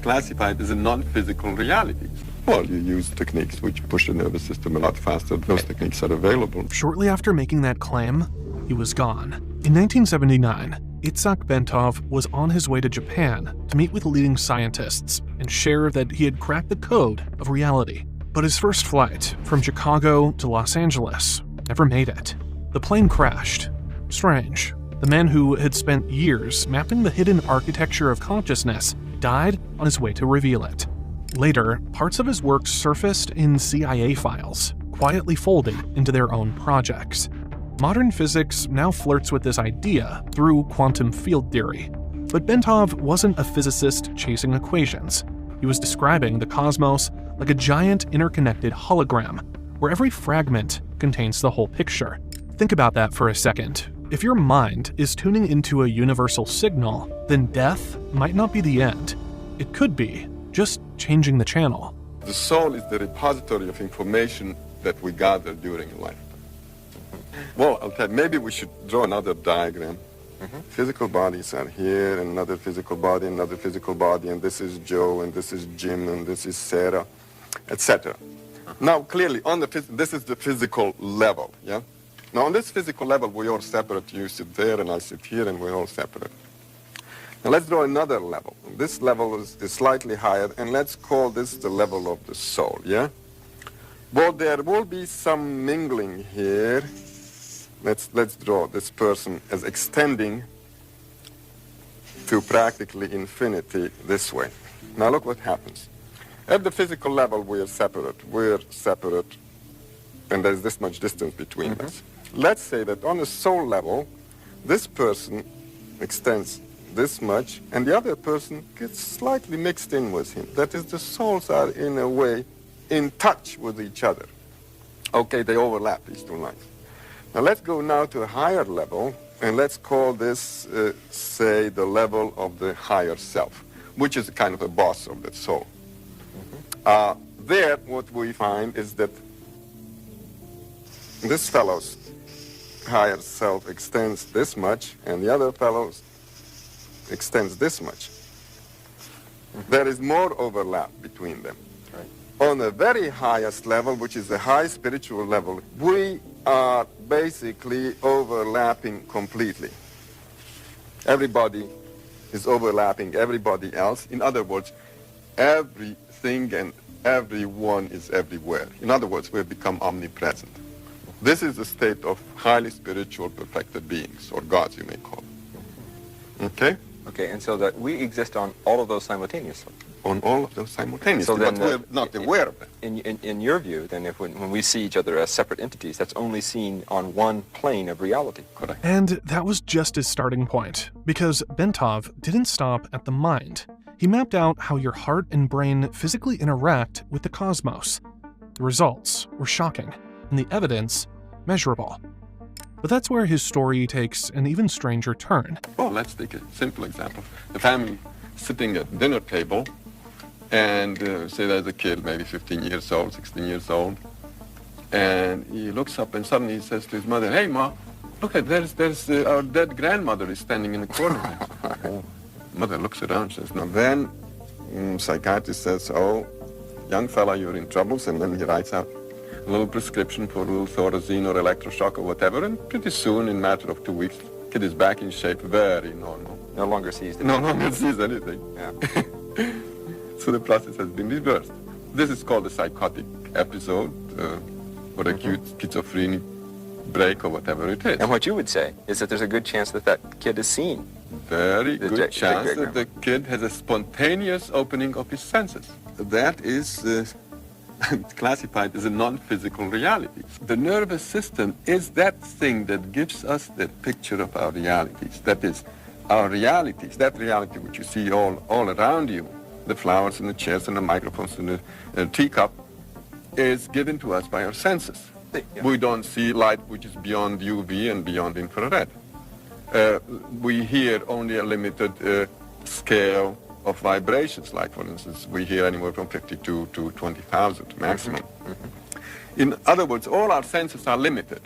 classified as a non-physical reality. Well, you use techniques which push the nervous system a lot faster. Those techniques are available. Shortly after making that claim, he was gone. In 1979, Itzhak Bentov was on his way to Japan to meet with leading scientists and share that he had cracked the code of reality. But his first flight from Chicago to Los Angeles never made it. The plane crashed. Strange. The man who had spent years mapping the hidden architecture of consciousness died on his way to reveal it. Later, parts of his work surfaced in CIA files, quietly folded into their own projects. Modern physics now flirts with this idea through quantum field theory. But Bentov wasn't a physicist chasing equations. He was describing the cosmos like a giant interconnected hologram, where every fragment contains the whole picture. Think about that for a second. If your mind is tuning into a universal signal, then death might not be the end. It could be just changing the channel. The soul is the repository of information that we gather during a lifetime. Well, I'll tell you, maybe we should draw another diagram. Physical bodies are here, and another physical body, another physical body, and this is Joe, and this is Jim, and this is Sarah, etc. Now, clearly, this is the physical level, yeah? Now, on this physical level, we're all separate. You sit there, and I sit here, and we're all separate. Now, let's draw another level. This level is slightly higher, and let's call this the level of the soul, yeah? Well, there will be some mingling here. Let's draw this person as extending to practically infinity this way. Now, look what happens. At the physical level, we're separate, and there's this much distance between us. Let's say that on a soul level, this person extends this much, and the other person gets slightly mixed in with him. That is, the souls are, in a way, in touch with each other. Okay, they overlap, these two lines. Now, let's go now to a higher level, and let's call this, say, the level of the higher self, which is kind of the boss of the soul. There, what we find is that this fellow's higher self extends this much, and the other fellow's extends this much. There is more overlap between them. Right. On the very highest level, which is the high spiritual level, we are basically overlapping completely. Everybody is overlapping everybody else. In other words, everything and everyone is everywhere. In other words, we have become omnipresent. This is the state of highly spiritual perfected beings, or gods you may call them. Okay? Okay, and so that we exist on all of those simultaneously. On all of those simultaneously, so then, but we're not aware of them. In your view, then, when we see each other as separate entities, that's only seen on one plane of reality. Correct. And that was just his starting point, because Bentov didn't stop at the mind. He mapped out how your heart and brain physically interact with the cosmos. The results were shocking, and the evidence measurable. But that's where his story takes an even stranger turn. Well, let's take a simple example. The family sitting at dinner table, and say there's a kid, maybe 15 years old, 16 years old, and he looks up and suddenly he says to his mother, "Hey, Ma, look at there's our dead grandmother is standing in the corner." Mother looks around and says, "Now then," psychiatrist says, "Oh, young fella, you're in troubles," and then he writes out a little prescription for a little Thorazine or electroshock or whatever, and pretty soon, in a matter of 2 weeks, kid is back in shape, very normal. No longer sees No longer sees anything. Yeah. So the process has been reversed. This is called a psychotic episode, or acute schizophrenic break, or whatever it is. And what you would say is that there's a good chance that that kid is seen. Very good chance that the kid has a spontaneous opening of his senses. That is classified as a non-physical reality. The nervous system is that thing that gives us the picture of our realities. That is, our realities, that reality which you see all around you, the flowers and the chairs and the microphones and the teacup, is given to us by our senses. Yeah. We don't see light which is beyond UV and beyond infrared. We hear only a limited scale of vibrations, like, for instance, we hear anywhere from 52 to 20,000 maximum. In other words, all our senses are limited.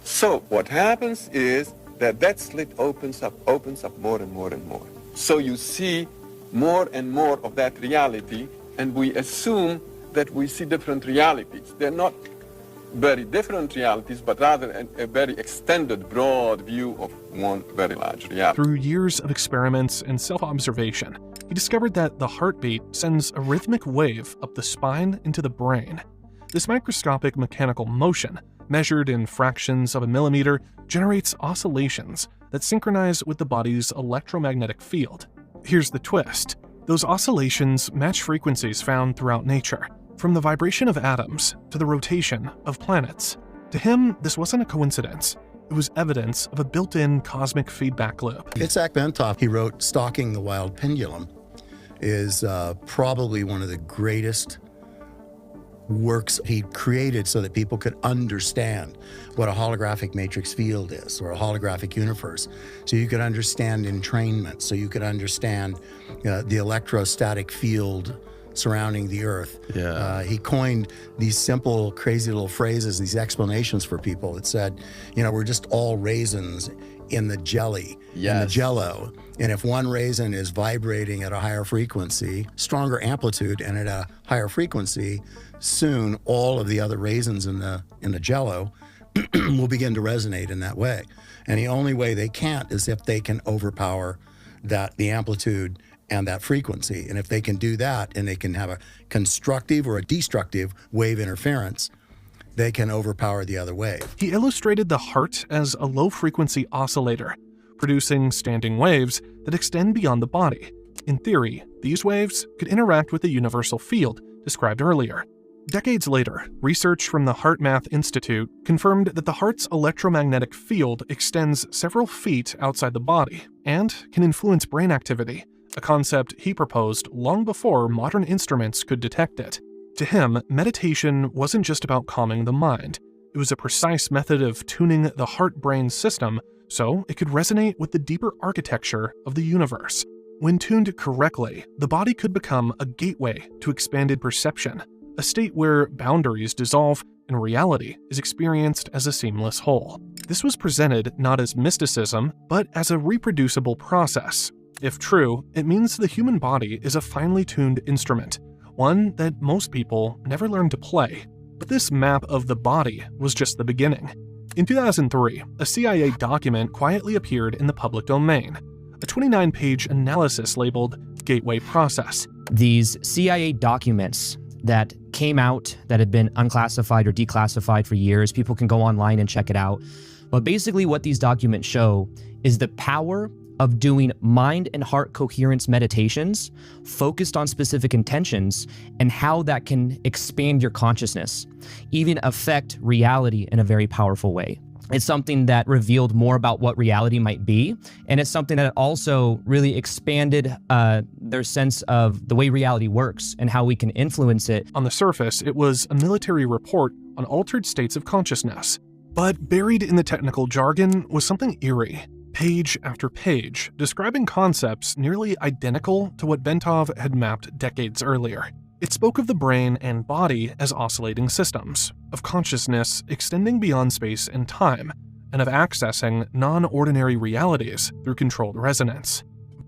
So what happens is that slit opens up more and more and more. So you see more and more of that reality, and we assume that we see different realities. They're not very different realities, but rather a very extended, broad view of one very large reality. Through years of experiments and self-observation, he discovered that the heartbeat sends a rhythmic wave up the spine into the brain. This microscopic mechanical motion, measured in fractions of a millimeter, generates oscillations that synchronize with the body's electromagnetic field. Here's the twist. Those oscillations match frequencies found throughout nature, from the vibration of atoms to the rotation of planets. To him, this wasn't a coincidence. It was evidence of a built-in cosmic feedback loop. Itzhak Bentov, he wrote Stalking the Wild Pendulum, is probably one of the greatest works he created so that people could understand what a holographic matrix field is, or a holographic universe. So you could understand entrainment, so you could understand the electrostatic field surrounding the Earth. He coined these simple, crazy little phrases, these explanations for people that said, we're just all raisins in the jelly, in the jello. And if one raisin is vibrating at a higher frequency, stronger amplitude, and at a higher frequency, soon all of the other raisins in the jello will begin to resonate in that way. And the only way they can't is if they can overpower the amplitude and that frequency. And if they can do that, and they can have a constructive or a destructive wave interference, they can overpower the other wave. He illustrated the heart as a low-frequency oscillator, producing standing waves that extend beyond the body. In theory, these waves could interact with the universal field described earlier. Decades later, research from the HeartMath Institute confirmed that the heart's electromagnetic field extends several feet outside the body and can influence brain activity, a concept he proposed long before modern instruments could detect it. To him, meditation wasn't just about calming the mind. It was a precise method of tuning the heart-brain system so it could resonate with the deeper architecture of the universe. When tuned correctly, the body could become a gateway to expanded perception, a state where boundaries dissolve and reality is experienced as a seamless whole. This was presented not as mysticism, but as a reproducible process. If true, it means the human body is a finely tuned instrument, one that most people never learn to play. But this map of the body was just the beginning. In 2003, a CIA document quietly appeared in the public domain, a 29-page analysis labeled Gateway Process. These CIA documents that came out that had been unclassified or declassified for years, people can go online and check it out. But basically what these documents show is the power of doing mind and heart coherence meditations focused on specific intentions, and how that can expand your consciousness, even affect reality in a very powerful way. It's something that revealed more about what reality might be, and it's something that also really expanded their sense of the way reality works and how we can influence it. On the surface, it was a military report on altered states of consciousness. But buried in the technical jargon was something eerie. Page after page, describing concepts nearly identical to what Bentov had mapped decades earlier. It spoke of the brain and body as oscillating systems, of consciousness extending beyond space and time, and of accessing non-ordinary realities through controlled resonance.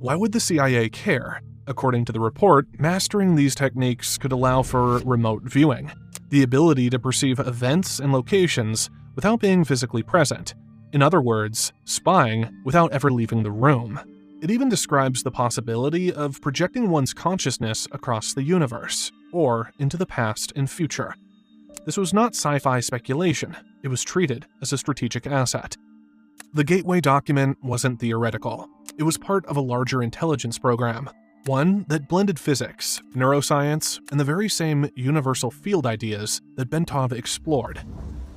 Why would the CIA care? According to the report, mastering these techniques could allow for remote viewing, the ability to perceive events and locations without being physically present. In other words, spying without ever leaving the room. It even describes the possibility of projecting one's consciousness across the universe, or into the past and future. This was not sci-fi speculation, it was treated as a strategic asset. The Gateway document wasn't theoretical. It was part of a larger intelligence program, one that blended physics, neuroscience, and the very same universal field ideas that Bentov explored.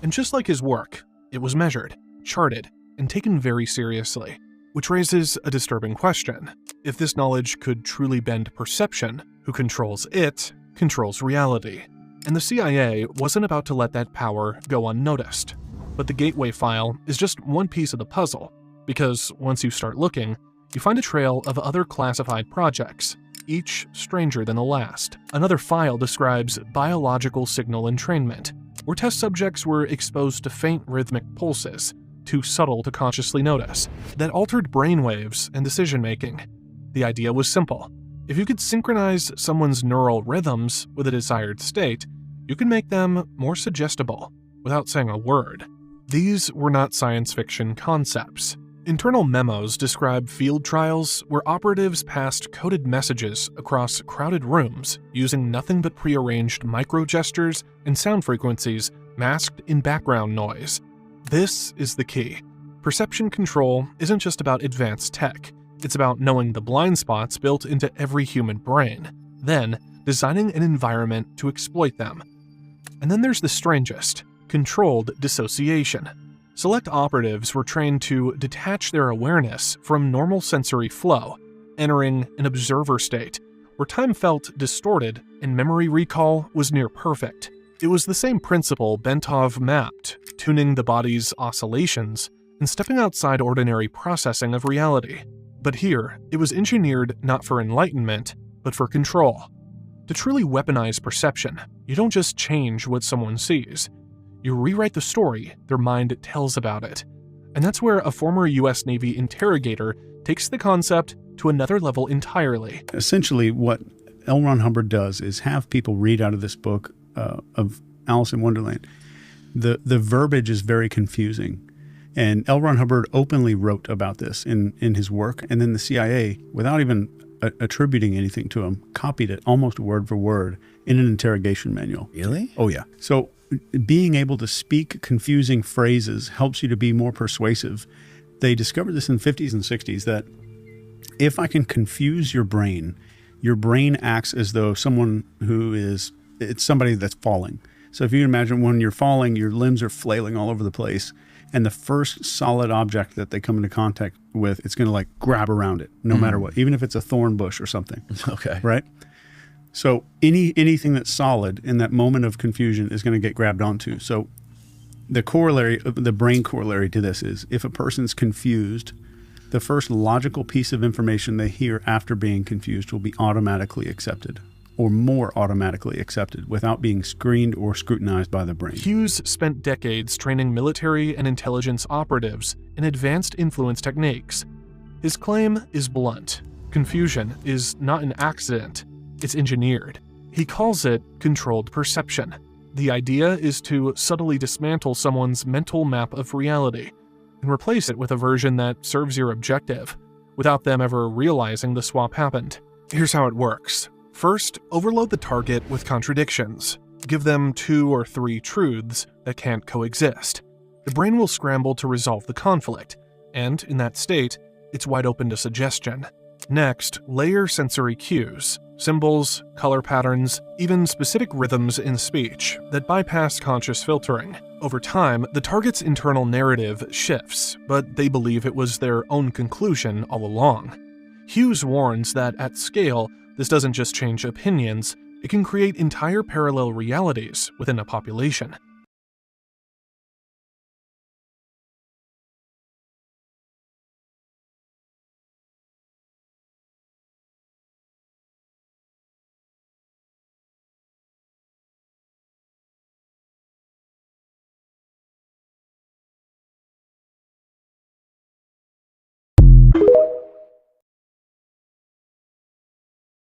And just like his work, it was measured, charted, and taken very seriously. Which raises a disturbing question. If this knowledge could truly bend perception, who controls it controls reality. And the CIA wasn't about to let that power go unnoticed. But the Gateway file is just one piece of the puzzle, because once you start looking, you find a trail of other classified projects, each stranger than the last. Another file describes biological signal entrainment, where test subjects were exposed to faint rhythmic pulses, too subtle to consciously notice, that altered brainwaves and decision-making. The idea was simple. If you could synchronize someone's neural rhythms with a desired state, you can make them more suggestible without saying a word. These were not science fiction concepts. Internal memos describe field trials where operatives passed coded messages across crowded rooms using nothing but prearranged micro-gestures and sound frequencies masked in background noise. This is the key. Perception control isn't just about advanced tech. It's about knowing the blind spots built into every human brain, then designing an environment to exploit them. And then there's the strangest, controlled dissociation. Select operatives were trained to detach their awareness from normal sensory flow, entering an observer state, where time felt distorted and memory recall was near perfect. It was the same principle Bentov mapped, tuning the body's oscillations and stepping outside ordinary processing of reality. But here, it was engineered not for enlightenment, but for control. To truly weaponize perception, you don't just change what someone sees. You rewrite the story their mind tells about it. And that's where a former US Navy interrogator takes the concept to another level entirely. Essentially, what L. Ron Hubbard does is have people read out of this book of Alice in Wonderland. The verbiage is very confusing. And L. Ron Hubbard openly wrote about this in his work. And then the CIA, without even attributing anything to him, copied it almost word for word in an interrogation manual. Really? Oh, yeah. So being able to speak confusing phrases helps you to be more persuasive. They discovered this in the 50s and 60s, that if I can confuse your brain acts as though someone it's somebody that's falling. So if you can imagine when you're falling, your limbs are flailing all over the place, and the first solid object that they come into contact with, it's going to like grab around it, no matter what, even if it's a thorn bush or something. Okay. Right? So anything that's solid in that moment of confusion is going to get grabbed onto. So the brain corollary to this is, if a person's confused, the first logical piece of information they hear after being confused will be automatically accepted, or more automatically accepted, without being screened or scrutinized by the brain. Hughes spent decades training military and intelligence operatives in advanced influence techniques. His claim is blunt. Confusion is not an accident. It's engineered. He calls it controlled perception. The idea is to subtly dismantle someone's mental map of reality and replace it with a version that serves your objective, without them ever realizing the swap happened. Here's how it works. First, overload the target with contradictions. Give them 2 or 3 truths that can't coexist. The brain will scramble to resolve the conflict, and in that state, it's wide open to suggestion. Next, layer sensory cues, symbols, color patterns, even specific rhythms in speech that bypass conscious filtering. Over time, the target's internal narrative shifts, but they believe it was their own conclusion all along. Hughes warns that at scale, this doesn't just change opinions, it can create entire parallel realities within a population.